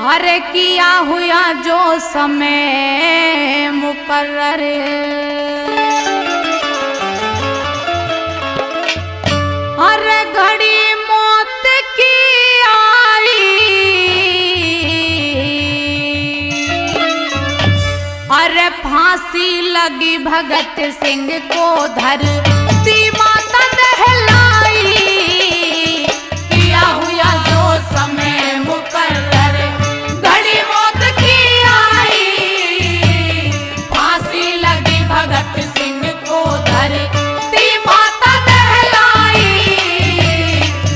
अरे किया हुआ जो समय मुकर्रर, अरे घड़ी मौत की आई, अरे फांसी लगी भगत सिंह को धरती माता दहलाई। किया हुआ जो समय मुकर्रर, घड़ी मौत की आई, फांसी लगी भगत सिंह को धरती माता दहलाई।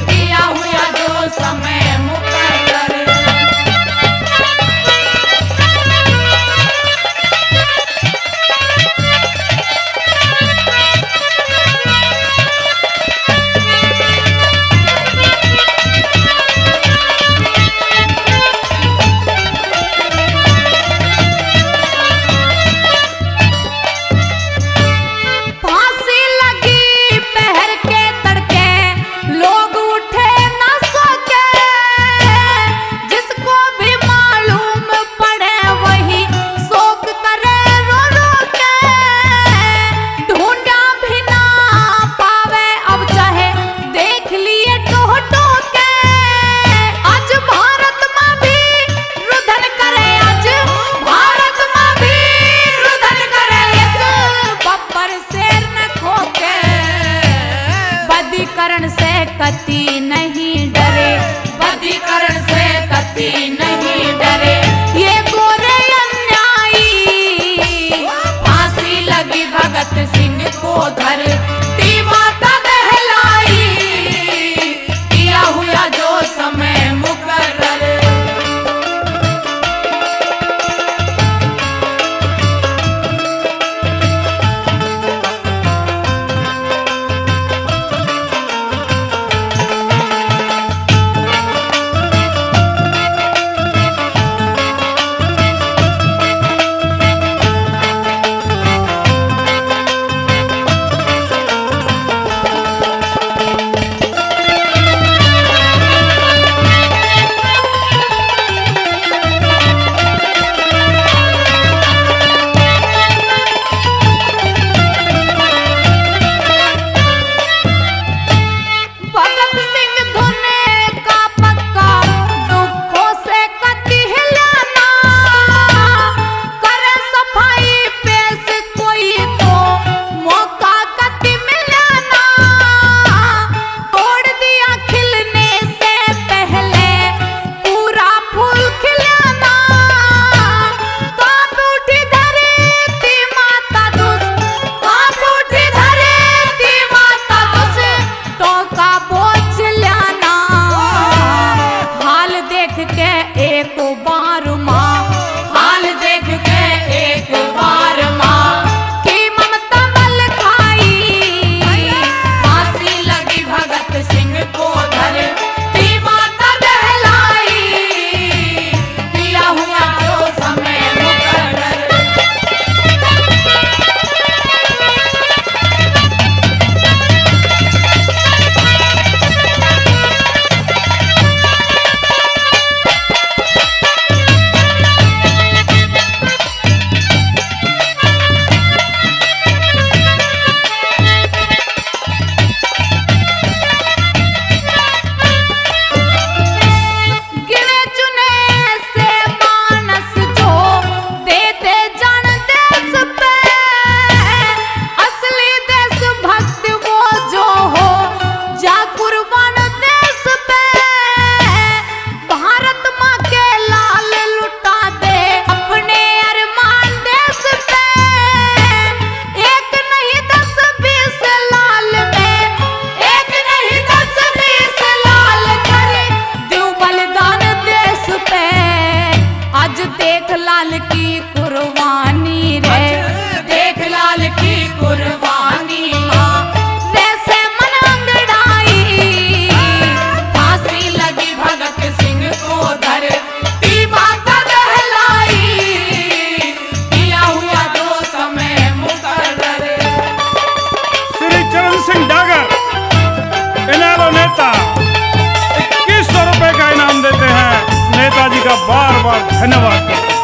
किया हुआ जो समय मुकर्रर। बदीकरण से कति नहीं डरे, बदीकरण से कति नहीं डरे, ये गोरे अन्यायी। फांसी लगी भगत सिंह को धरती माता दहलाई। किया हुआ जो समय मुकर्रर। बार बार धन्यवाद करता हूं।